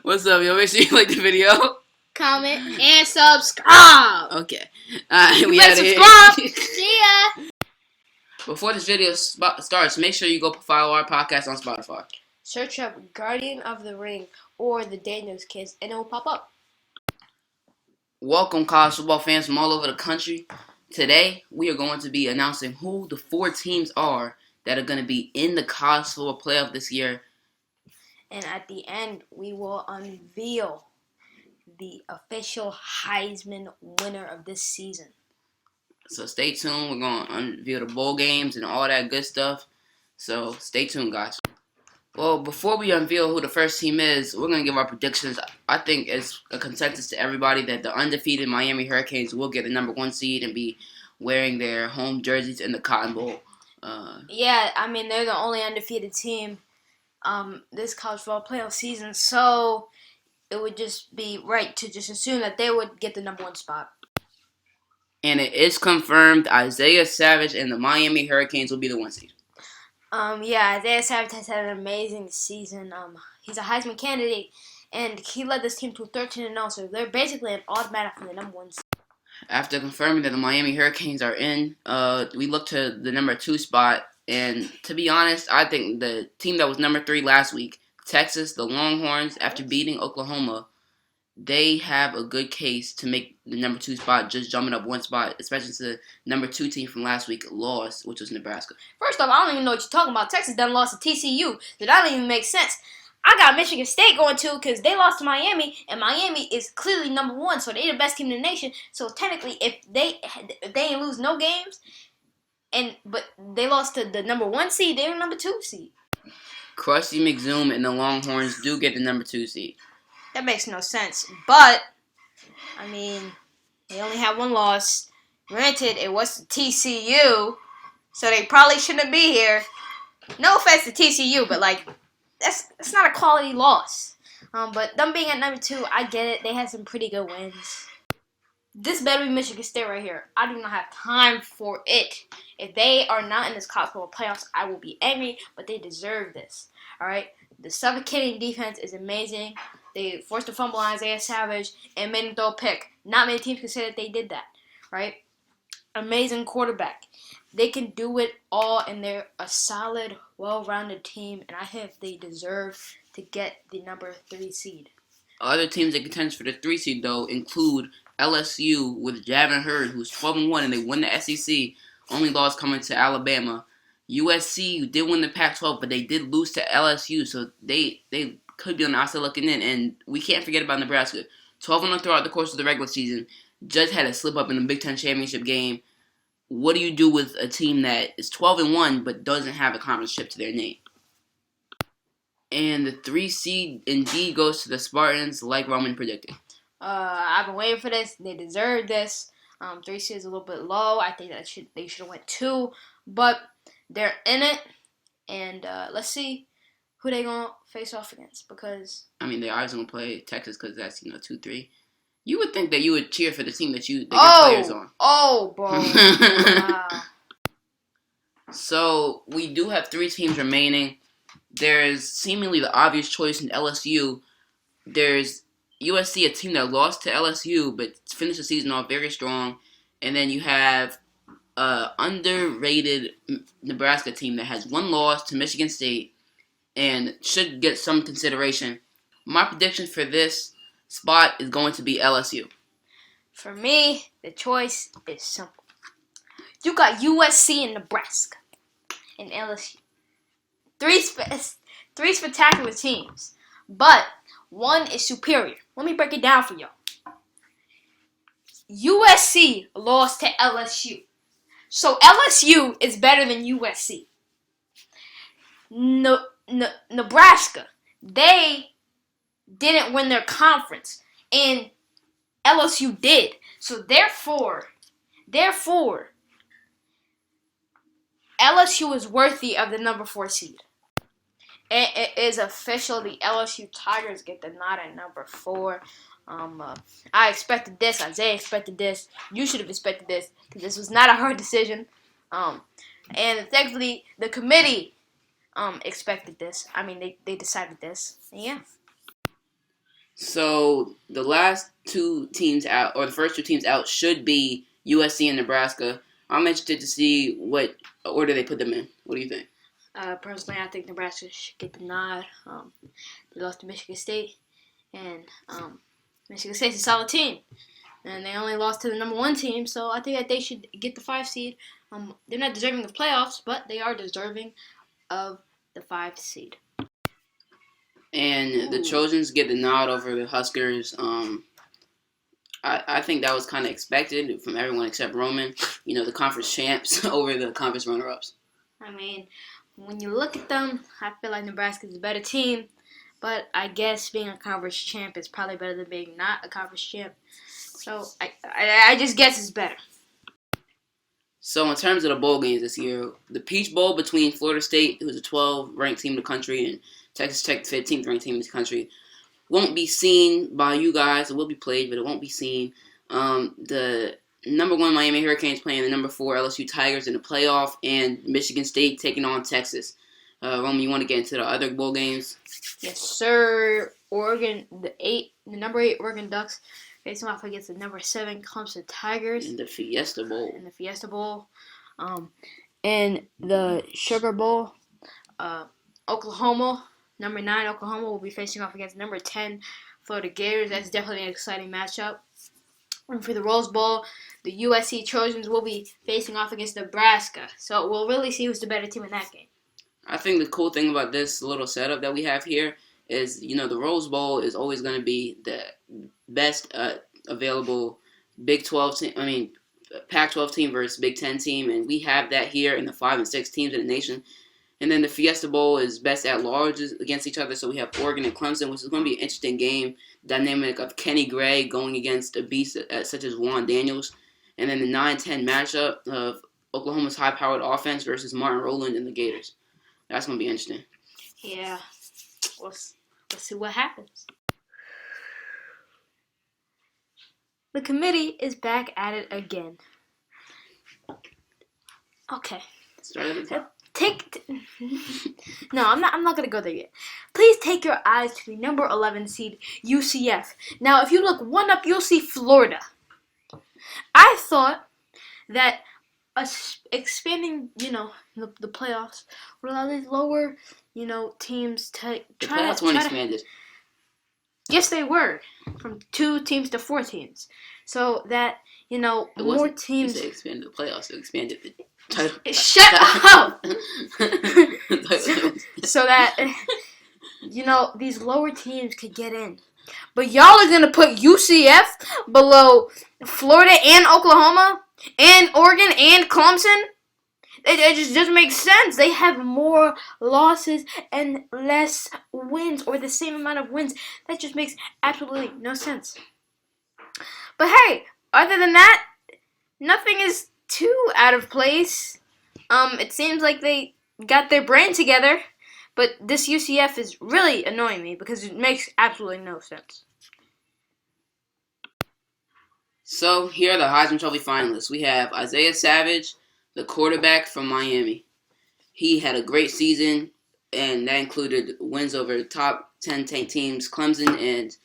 What's up, yo? Make sure you like the video. Comment, and subscribe. Okay. Alright, we better out of here. subscribe. See ya. Before this video starts, make sure you go follow our podcast on Spotify. Search up Guardian of the Ring or the Dillos Kids, and it will pop up. Welcome, college football fans from all over the country. Today, we are going to be announcing who the 4 teams are that are going to be in the college football playoff this year. And at the end, we will unveil the official Heisman winner of this season. So stay tuned. We're going to unveil the bowl games and all that good stuff. So stay tuned, guys. Well, before we unveil who the first team is, we're going to give our predictions. I think it's a consensus to everybody that the undefeated Miami Hurricanes will get the number 1 seed and be wearing their home jerseys in the Cotton Bowl. Yeah, I mean, they're the only undefeated team this college football playoff season, so it would just be right to just assume that they would get the number 1 spot. And it is confirmed Isaiah Savage and the Miami Hurricanes will be the 1 seed. Yeah, Isaiah Savage has had an amazing season. He's a Heisman candidate, and he led this team to 13-0, so they're basically an automatic for the number 1 seed. After confirming that the Miami Hurricanes are in, we look to the number 2 spot, and to be honest, I think the team that was number 3 last week, Texas, the Longhorns, after beating Oklahoma, they have a good case to make the number 2 spot, just jumping up 1 spot, especially since the number 2 team from last week lost, which was Nebraska. First off, I don't even know what you're talking about. Texas done lost to TCU, so that don't even make sense. I got Michigan State going too because they lost to Miami, and Miami is clearly number 1, so they're the best team in the nation. So technically, if they ain't lose no games, but they lost to the number 1 seed, they're number 2 seed. Krusty McZoom and the Longhorns do get the number 2 seed. That makes no sense. But, I mean, they only have 1 loss. Granted, it was to TCU, so they probably shouldn't be here. No offense to TCU, but, that's not a quality loss. But them being at number 2, I get it. They had some pretty good wins. This better be Michigan State right here. I do not have time for it. If they are not in this college football playoffs, I will be angry, but they deserve this. All right? The suffocating defense is amazing. They forced a fumble on Isaiah Savage and made him throw a pick. Not many teams can say that they did that, right? Amazing quarterback. They can do it all, and they're a solid, well-rounded team, and I think they deserve to get the number 3 seed. Other teams that contend for the 3 seed, though, include LSU with Javin Hurd, who's 12-1, and they won the SEC. Only loss coming to Alabama. USC did win the Pac-12, but they did lose to LSU, so they could be on the outside looking in. And we can't forget about Nebraska. 12-0 throughout the course of the regular season. Just had a slip-up in the Big Ten championship game. What do you do with a team that is 12-1 but doesn't have a conference chip to their name? And the 3 seed indeed goes to the Spartans, like Roman predicted. I've been waiting for this. They deserve this. 3 seed is a little bit low. I think that they should have went 2, but they're in it. And let's see who they gonna face off against, because I mean, they're obviously gonna play Texas because that's 2-3. You would think that you would cheer for the team that your players on. Oh, bro. Wow. So we do have 3 teams remaining. There's seemingly the obvious choice in LSU. There's USC, a team that lost to LSU but finished the season off very strong. And then you have an underrated Nebraska team that has 1 loss to Michigan State and should get some consideration. My prediction for this spot is going to be LSU. For me, the choice is simple. You got USC and Nebraska and LSU. 3 spectacular teams, but 1 is superior. Let me break it down for y'all. USC lost to LSU, so LSU is better than USC. Nebraska, they didn't win their conference, and LSU did. So therefore, LSU is worthy of the number 4 seed. It is official. The LSU Tigers get the nod at number 4. I expected this. Isaiah expected this. You should have expected this, because this was not a hard decision. And thankfully, the committee expected this. I mean, they decided this. And yeah. So the last two teams out, or the first two teams out, should be USC and Nebraska. I'm interested to see what order they put them in. What do you think? Personally, I think Nebraska should get the nod. They lost to Michigan State, and Michigan State's a solid team. And they only lost to the number 1 team, so I think that they should get the 5 seed. They're not deserving of playoffs, but they are deserving of the 5 seed. And the Trojans get the nod over the Huskers. I think that was kind of expected from everyone except Roman. The conference champs over the conference runner-ups. I mean, when you look at them, I feel like Nebraska's a better team. But I guess being a conference champ is probably better than being not a conference champ. So I just guess it's better. So in terms of the bowl games this year, the Peach Bowl between Florida State, who's a 12th ranked team in the country, and Texas Tech, 15th ranked team in the country, won't be seen by you guys. It will be played, but it won't be seen. The number 1 Miami Hurricanes playing the number 4 LSU Tigers in the playoff, and Michigan State taking on Texas. Roman, you want to get into the other bowl games? Yes, sir. Oregon, the number 8 Oregon Ducks facing off against the number 7 Clemson Tigers in the Fiesta Bowl. In the Sugar Bowl, Oklahoma, number 9 Oklahoma will be facing off against number 10 Florida Gators. That's definitely an exciting matchup. And for the Rose Bowl, the USC Trojans will be facing off against Nebraska. So we'll really see who's the better team in that game. I think the cool thing about this little setup that we have here is, the Rose Bowl is always going to be the best available Pac-12 team versus Big Ten team, and we have that here in the 5 and 6 teams in the nation. And then the Fiesta Bowl is best at large against each other, so we have Oregon and Clemson, which is going to be an interesting game, dynamic of Kenny Gray going against a beast such as Juan Daniels. And then the 9-10 matchup of Oklahoma's high-powered offense versus Martin Rowland and the Gators. That's going to be interesting. Yeah. Let's see what happens. The committee is back at it again. Okay. Start at the top. No, I'm not gonna go there yet. Please take your eyes to the number 11 seed UCF. Now, if you look one up, you'll see Florida. I thought that expanding, the playoffs would allow these lower, teams to try to. The playoffs weren't expanded. Yes, they were, from 2 teams to 4 teams, so that more teams. They expanded the playoffs. They expanded the title. Shut up. So that these lower teams could get in. But y'all are going to put UCF below Florida and Oklahoma and Oregon and Clemson? It just doesn't make sense. They have more losses and less wins, or the same amount of wins. That just makes absolutely no sense. But hey, other than that, nothing is too out of place. It seems like they got their brain together. But this UCF is really annoying me because it makes absolutely no sense. So here are the Heisman Trophy finalists. We have Isaiah Savage, the quarterback from Miami. He had a great season, and that included wins over top 10 teams, Clemson and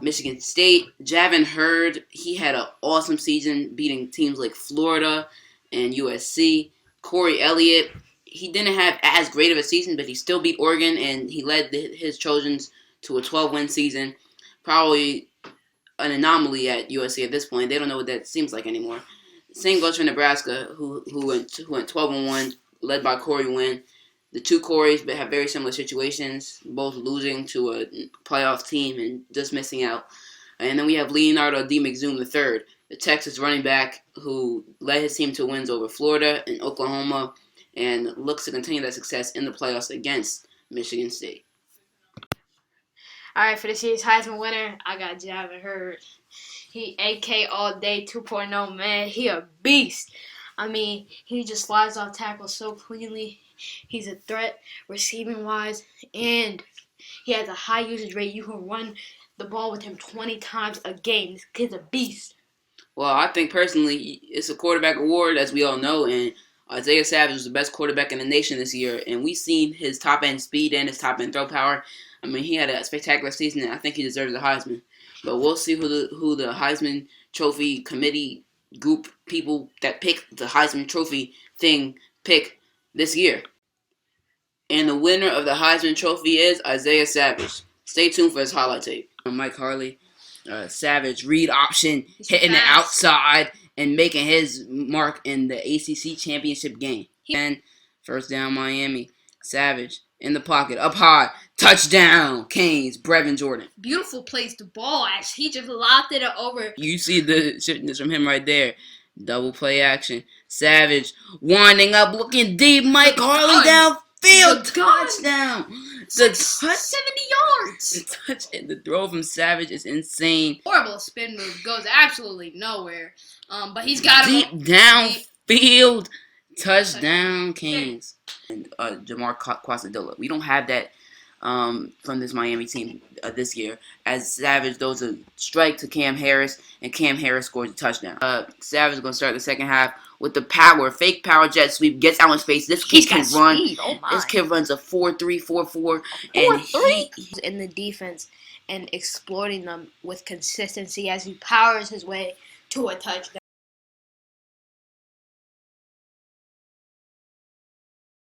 Michigan State. Javin Hurd, he had an awesome season, beating teams like Florida and USC. Corey Elliott, he didn't have as great of a season, but he still beat Oregon, and he led his Trojans to a 12-win season. Probably an anomaly at USC at this point. They don't know what that seems like anymore. Same goes for Nebraska, who went 12-1, led by Corey Wynn. The two Coreys have very similar situations, both losing to a playoff team and just missing out. And then we have Leonardo D. McZoom III, the Texas running back who led his team to wins over Florida and Oklahoma, and looks to continue that success in the playoffs against Michigan State. All right, for this year's Heisman winner, I got Javin Hurd. He AK all day 2.0, man. He a beast. I mean, he just slides off tackles so cleanly. He's a threat receiving-wise, and he has a high usage rate. You can run the ball with him 20 times a game. This kid's a beast. Well, I think personally it's a quarterback award, as we all know, and Isaiah Savage was the best quarterback in the nation this year, and we've seen his top-end speed and his top-end throw power. I mean, he had a spectacular season, and I think he deserves the Heisman. But we'll see who the Heisman Trophy committee group people that pick the Heisman Trophy thing pick this year. And the winner of the Heisman Trophy is Isaiah Savage. Stay tuned for his highlight tape. Mike Harley, Savage, read option, hitting it outside and making his mark in the ACC championship game. And first down, Miami. Savage in the pocket, up high, touchdown, Canes, Brevin Jordan. Beautiful place to ball, as he just lobbed it over. You see the shiftiness from him right there. Double play action. Savage winding up, looking deep. Mike Harley downfield, touchdown. The 70 yards. The throw from Savage is insane. Horrible spin move, goes absolutely nowhere. But he's got deep downfield, touchdown, Canes. And Jamar Quasadilla. We don't have that from this Miami team this year, as Savage throws a strike to Cam Harris, and Cam Harris scores a touchdown. Savage is going to start the second half with the power, fake power jet sweep, gets out in space. This kid can run. This kid runs a 4.3, 4.4. And he's in the defense and exploiting them with consistency as he powers his way to a touchdown.